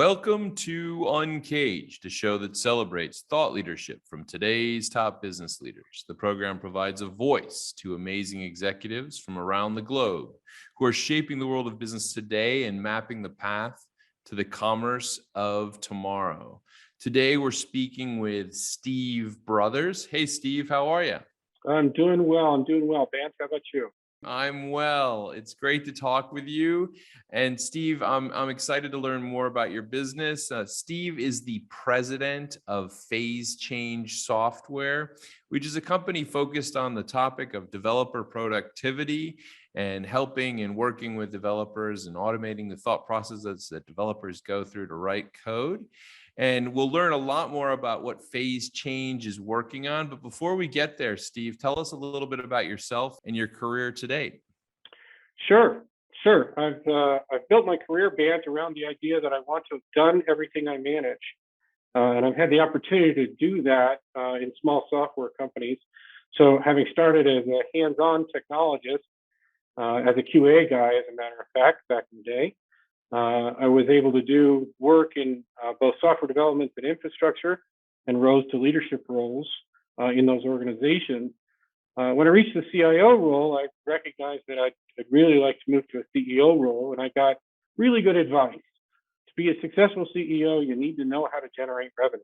Welcome to UNCAGED, a show that celebrates thought leadership from today's top business leaders. The program provides a voice to amazing executives from around the globe who are shaping the world of business today and mapping the path to the commerce of tomorrow. Today, we're speaking with Steve Brothers. Hey, Steve, how are you? I'm doing well. Vance, how about you? I'm well. It's great to talk with you. And Steve, I'm excited to learn more about your business. Steve is the president of Phase Change Software, which is a company focused on the topic of developer productivity and helping and working with developers and automating the thought processes that developers go through to write code. And we'll learn a lot more about what Phase Change is working on. But before we get there, Steve, tell us a little bit about yourself and your career to date. Sure. I've built my career, Vance, around the idea that I want to have done everything I manage. And I've had the opportunity to do that in small software companies. So having started as a hands-on technologist, as a QA guy, as a matter of fact, back in the day, I was able to do work in both software development and infrastructure and rose to leadership roles in those organizations. When I reached the CIO role, I recognized that I'd really like to move to a CEO role, and I got really good advice. To be a successful CEO, you need to know how to generate revenue.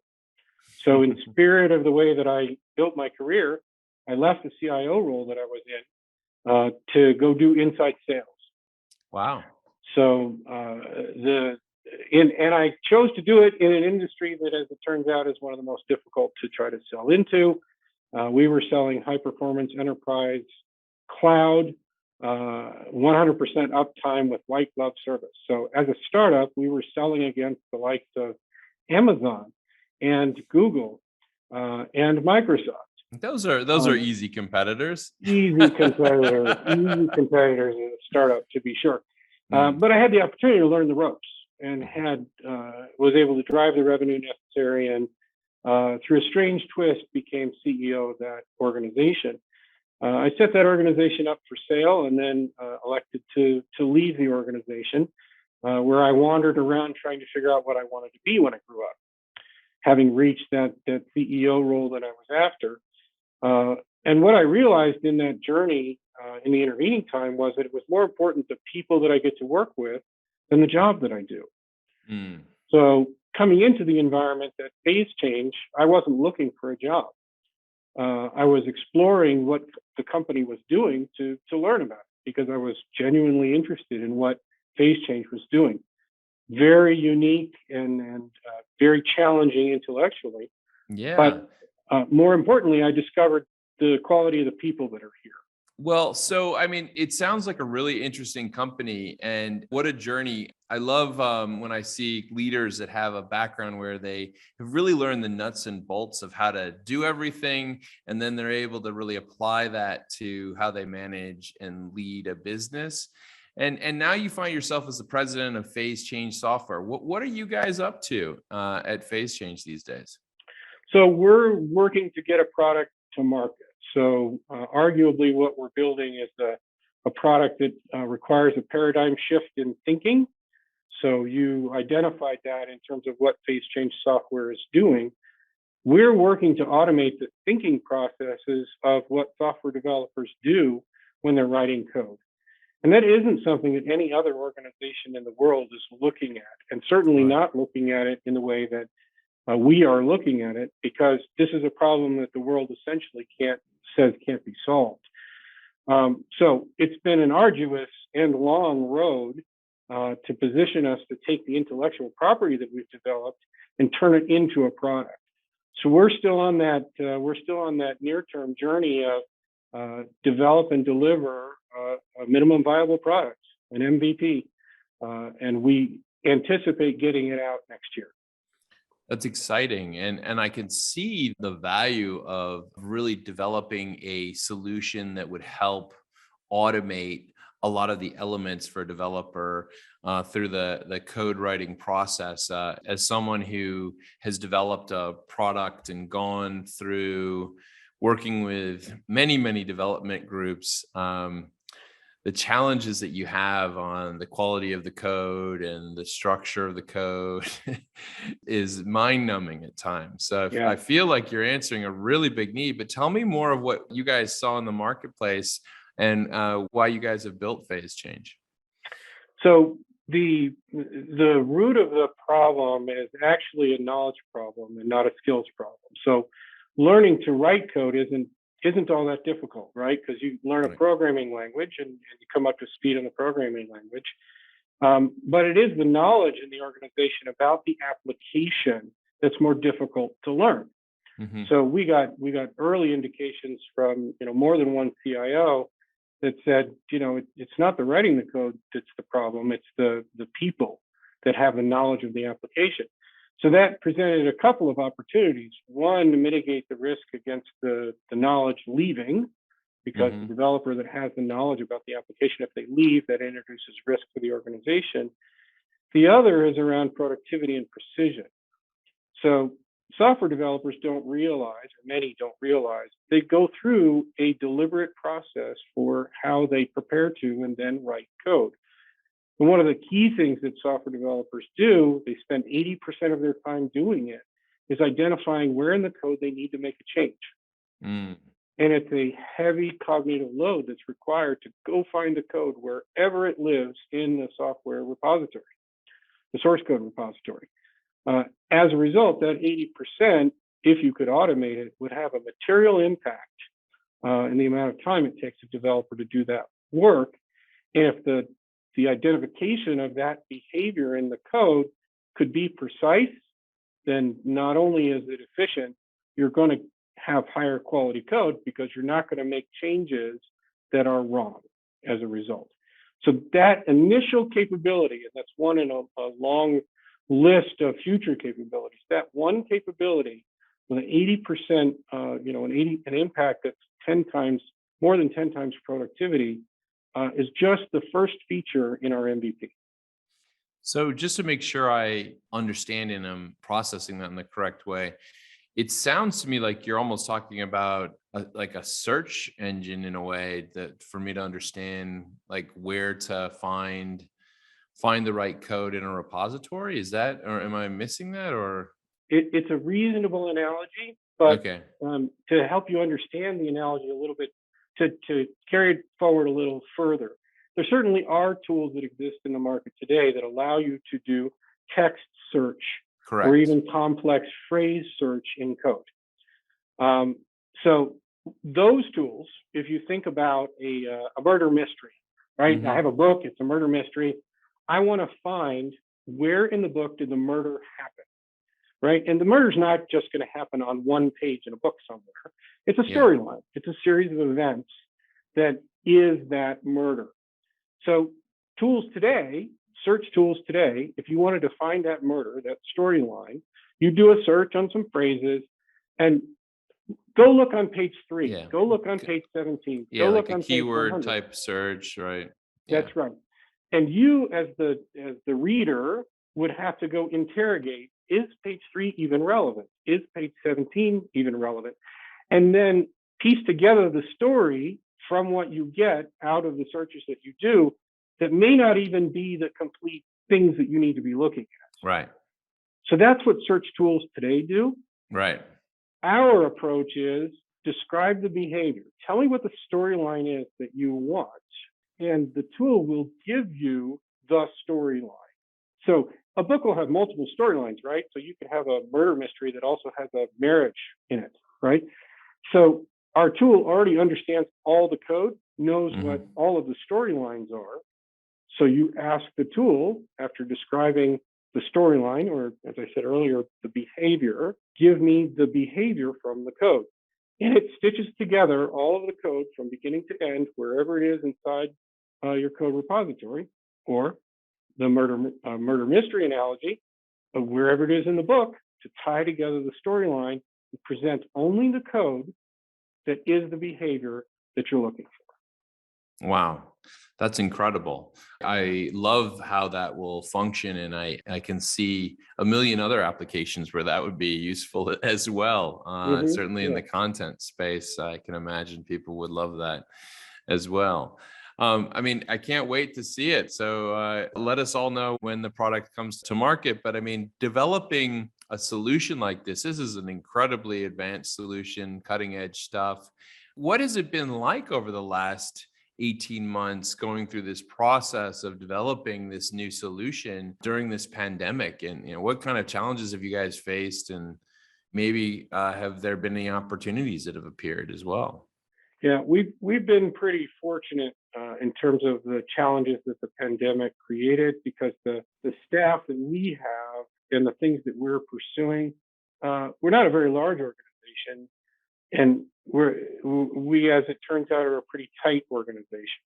So in the spirit of the way that I built my career, I left the CIO role that I was in to go do inside sales. Wow. So and I chose to do it in an industry that, as it turns out, is one of the most difficult to try to sell into. We were selling high performance enterprise cloud, 100% uptime with white glove service. So as a startup, we were selling against the likes of Amazon and Google and Microsoft. Those are easy competitors. Easy competitors as a startup, to be sure. But I had the opportunity to learn the ropes and was able to drive the revenue necessary, and through a strange twist became CEO of that organization. I set that organization up for sale and then elected to leave the organization, where I wandered around trying to figure out what I wanted to be when I grew up, having reached that CEO role that I was after. And what I realized in that journey in the intervening time was that it was more important the people that I get to work with than the job that I do. So coming into the environment at Phase Change, I wasn't looking for a job. I was exploring what the company was doing to learn about it, because I was genuinely interested in what Phase Change was doing. Very unique and very challenging intellectually. Yeah. But more importantly, I discovered the quality of the people that are here. Well, so, I mean, it sounds like a really interesting company, and what a journey. I love when I see leaders that have a background where they have really learned the nuts and bolts of how to do everything, and then they're able to really apply that to how they manage and lead a business. And now you find yourself as the president of Phase Change Software. What are you guys up to at Phase Change these days? So we're working to get a product to market. So arguably what we're building is a product that requires a paradigm shift in thinking. So you identified that in terms of what Phase Change Software is doing. We're working to automate the thinking processes of what software developers do when they're writing code. And that isn't something that any other organization in the world is looking at, and certainly not looking at it in the way that we are looking at it, because this is a problem that the world essentially says can't be solved. So it's been an arduous and long road to position us to take the intellectual property that we've developed and turn it into a product. So we're still on that near-term journey of develop and deliver a minimum viable product, an MVP, and we anticipate getting it out next year. That's exciting. And I can see the value of really developing a solution that would help automate a lot of the elements for a developer through the code writing process. As someone who has developed a product and gone through working with many development groups, the challenges that you have on the quality of the code and the structure of the code is mind-numbing at times. So Yeah. I feel like you're answering a really big need, but tell me more of what you guys saw in the marketplace and why you guys have built Phase Change. So the root of the problem is actually a knowledge problem and not a skills problem. So learning to write code isn't all that difficult, right? Because you learn a programming language and you come up to speed on the programming language. But it is the knowledge in the organization about the application that's more difficult to learn. Mm-hmm. So we got early indications from more than one CIO that said, it's not the writing the code that's the problem, it's the people that have the knowledge of the application. So that presented a couple of opportunities. One, to mitigate the risk against the knowledge leaving, because the developer that has the knowledge about the application, if they leave, that introduces risk for the organization. The other is around productivity and precision. So software developers don't realize, or many don't realize, they go through a deliberate process for how they prepare to and then write code. And one of the key things that software developers do, they spend 80% of their time doing it, is identifying where in the code they need to make a change. Mm. And it's a heavy cognitive load that's required to go find the code wherever it lives in the software repository, the source code repository. As a result, that 80%, if you could automate it, would have a material impact in the amount of time it takes a developer to do that work. And if the identification of that behavior in the code could be precise, then not only is it efficient, you're going to have higher quality code because you're not going to make changes that are wrong as a result. So that initial capability, and that's one in a long list of future capabilities, that one capability with an 80%, an impact that's 10 times, more than 10 times productivity, is just the first feature in our MVP. So just to make sure I understand and I'm processing that in the correct way, it sounds to me like you're almost talking about like a search engine in a way, that for me to understand like where to find the right code in a repository. Is that, or am I missing that, or? It's a reasonable analogy, but Okay. To help you understand the analogy a little bit, to carry it forward a little further, there certainly are tools that exist in the market today that allow you to do text search. Correct. Or even complex phrase search in code. So those tools, if you think about a murder mystery, right? I have a book, it's a murder mystery. I want to find where in the book did the murder happen, right? And the murder's not just going to happen on one page in a book somewhere. It's a storyline. It's a series of events that is that murder. So tools today, search tools today, if you wanted to find that murder, that storyline, you do a search on some phrases and go look on page 3, go look on page 17, go like look a on keyword page 100. type search, right? That's right. And you as the reader would have to go interrogate, is page 3 even relevant? Is page 17 even relevant? And then piece together the story from what you get out of the searches that you do that may not even be the complete things that you need to be looking at. Right. So that's what search tools today do. Right. Our approach is describe the behavior. Tell me what the storyline is that you want, and the tool will give you the storyline. So a book will have multiple storylines, right? So you could have a murder mystery that also has a marriage in it, right? So our tool already understands all the code, knows what all of the storylines are. So you ask the tool, after describing the storyline, or as I said earlier, the behavior, give me the behavior from the code. And it stitches together all of the code from beginning to end, wherever it is inside your code repository, or the murder mystery analogy, of wherever it is in the book, to tie together the storyline and present only the code that is the behavior that you're looking for. Wow, that's incredible. I love how that will function, and I can see a million other applications where that would be useful as well. Certainly in the content space, I can imagine people would love that as well. I mean, I can't wait to see it. So let us all know when the product comes to market. But I mean, developing a solution like this is an incredibly advanced solution, cutting edge stuff. What has it been like over the last 18 months going through this process of developing this new solution during this pandemic? And what kind of challenges have you guys faced? And maybe have there been any opportunities that have appeared as well? Yeah, we've been pretty fortunate in terms of the challenges that the pandemic created because the staff that we have and the things that we're pursuing, we're not a very large organization, and we, as it turns out, are a pretty tight organization.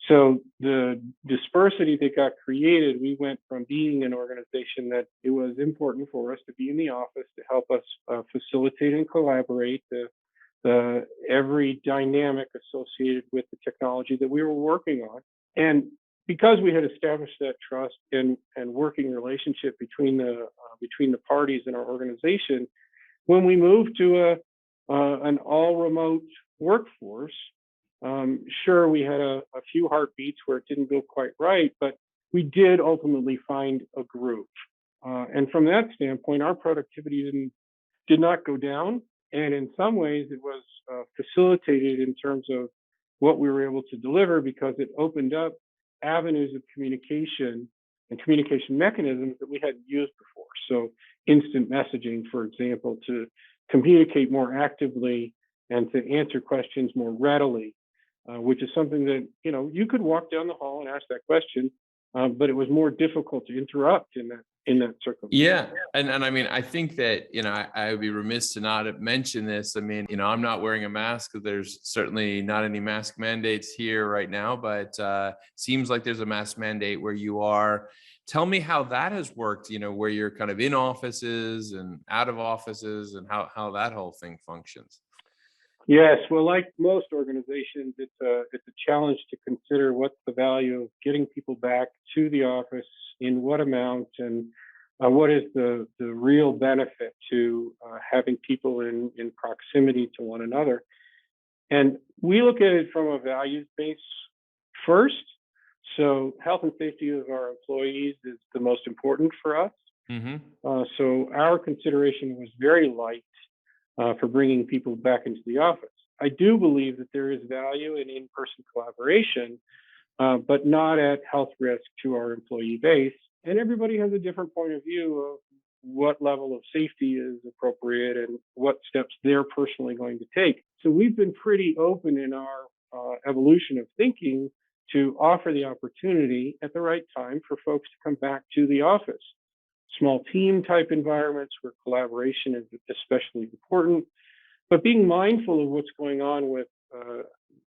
So the dispersity that got created, we went from being an organization that it was important for us to be in the office to help us facilitate and collaborate the every dynamic associated with the technology that we were working on. And because we had established that trust and working relationship between the parties in our organization, when we moved to an all remote workforce, sure, we had a few heartbeats where it didn't go quite right, but we did ultimately find a groove. And from that standpoint, our productivity did not go down. And in some ways, it was facilitated in terms of what we were able to deliver because it opened up avenues of communication and communication mechanisms that we hadn't used before. So instant messaging, for example, to communicate more actively and to answer questions more readily, which is something that, you could walk down the hall and ask that question, but it was more difficult to interrupt in that circumstance. Yeah. And I mean, I think that, I would be remiss to not mention this. I mean, I'm not wearing a mask because there's certainly not any mask mandates here right now, but seems like there's a mask mandate where you are. Tell me how that has worked, where you're kind of in offices and out of offices and how that whole thing functions. Yes, well, like most organizations, it's a challenge to consider what's the value of getting people back to the office, in what amount, and what is the real benefit to having people in proximity to one another. And we look at it from a values base first. So health and safety of our employees is the most important for us. Hmm. So our consideration was very light for bringing people back into the office. I do believe that there is value in in-person collaboration, but not at health risk to our employee base. And everybody has a different point of view of what level of safety is appropriate and what steps they're personally going to take. So we've been pretty open in our evolution of thinking to offer the opportunity at the right time for folks to come back to the office. Small team type environments where collaboration is especially important, but being mindful of what's going on with,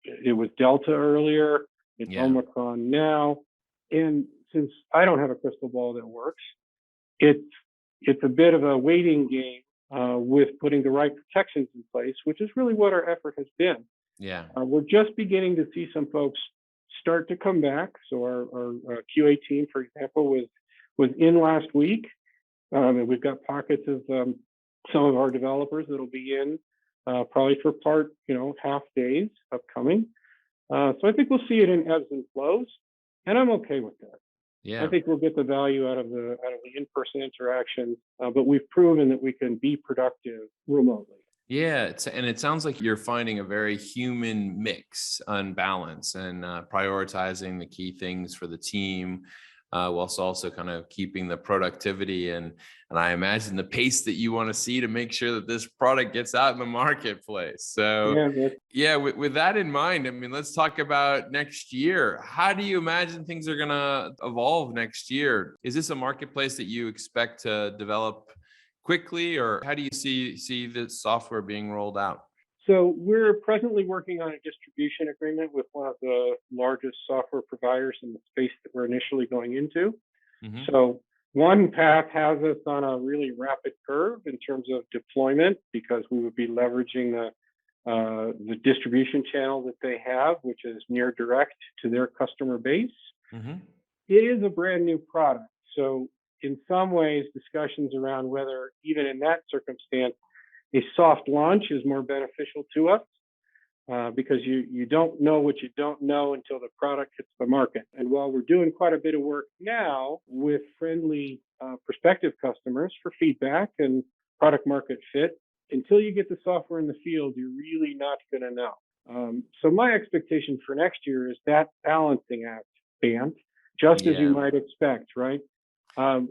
it was Delta earlier, it's Yeah. Omicron now. And since I don't have a crystal ball that works, it's a bit of a waiting game with putting the right protections in place, which is really what our effort has been. Yeah. We're just beginning to see some folks start to come back. So our QA team, for example, was in last week. And we've got pockets of some of our developers that'll be in probably for half days upcoming. So I think we'll see it in ebbs and flows, and I'm okay with that. I Yeah. think we'll get the value out of the in-person interactions, but we've proven that we can be productive remotely. Yeah, and it sounds like you're finding a very human mix on balance and prioritizing the key things for the team, whilst also kind of keeping the productivity and I imagine the pace that you want to see to make sure that this product gets out in the marketplace. So, Yeah, yeah, with that in mind, I mean, let's talk about next year. How do you imagine things are going to evolve next year? Is this a marketplace that you expect to develop quickly, or how do you see this software being rolled out? so we're presently working on a distribution agreement with one of the largest software providers in the space that we're initially going into. Hmm. So one path has us on a really rapid curve in terms of deployment because we would be leveraging the distribution channel that they have, which is near direct to their customer base. Hmm. It is a brand new product. So in some ways, discussions around whether even in that circumstance, a soft launch is more beneficial to us. because you don't know what you don't know until the product hits the market. And while we're doing quite a bit of work now with friendly prospective customers for feedback and product market fit, until you get the software in the field, you're really not going to know. So my expectation for next year is that balancing act, Bant, just as you might expect, right?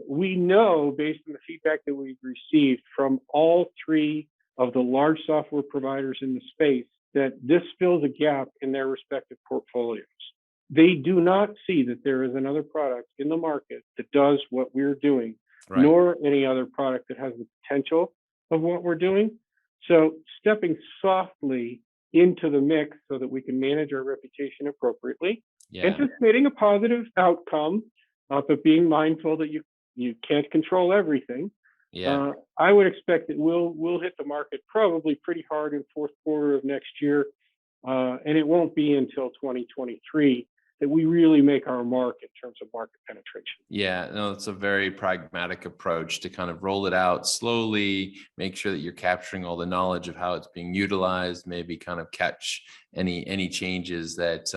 We know based on the feedback that we've received from all three of the large software providers in the space that this fills a gap in their respective portfolios. They do not see that there is another product in the market that does what we're doing, nor any other product that has the potential of what we're doing. So stepping softly into the mix so that we can manage our reputation appropriately, anticipating a positive outcome, but being mindful that you can't control everything. I would expect that we'll hit the market probably pretty hard in fourth quarter of next year, and it won't be until 2023 that we really make our mark in terms of market penetration. Yeah, no, it's a very pragmatic approach to kind of roll it out slowly, make sure that you're capturing all the knowledge of how it's being utilized, maybe kind of catch any changes that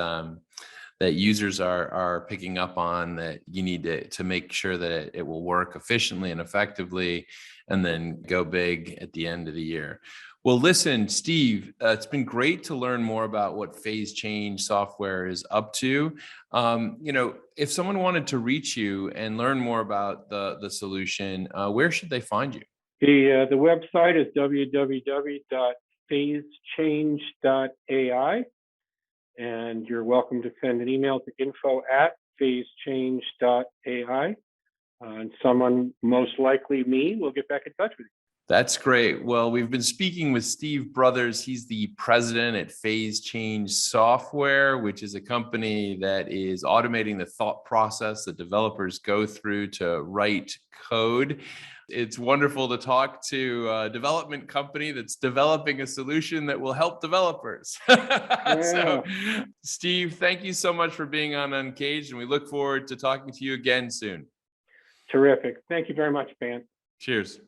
that users are picking up on that you need to make sure that it will work efficiently and effectively, and then go big at the end of the year. Well, listen, Steve, it's been great to learn more about what Phase Change Software is up to. If someone wanted to reach you and learn more about the solution, where should they find you? The website is www.phasechange.ai. And you're welcome to send an email to info@phasechange.ai. And someone, most likely me, will get back in touch with you. That's great. Well, we've been speaking with Steve Brothers. He's the president at Phase Change Software, which is a company that is automating the thought process that developers go through to write code. It's wonderful to talk to a development company that's developing a solution that will help developers. So, Steve, thank you so much for being on Uncaged, and we look forward to talking to you again soon. Terrific. Thank you very much, Ben. Cheers.